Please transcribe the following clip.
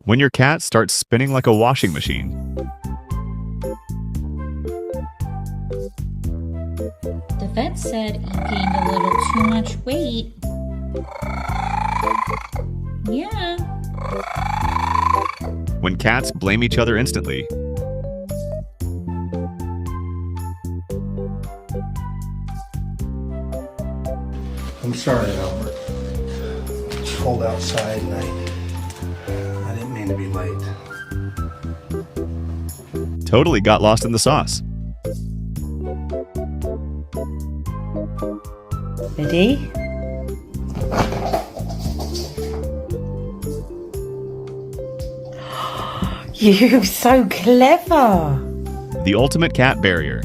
When your cat starts spinning like a washing machine. The vet said you gained a little too much weight. Yeah. When cats blame each other instantly. I'm sorry, Albert. It's cold outside and I didn't mean to be late. Totally got lost in the sauce. Ready? You're so clever. The ultimate cat barrier.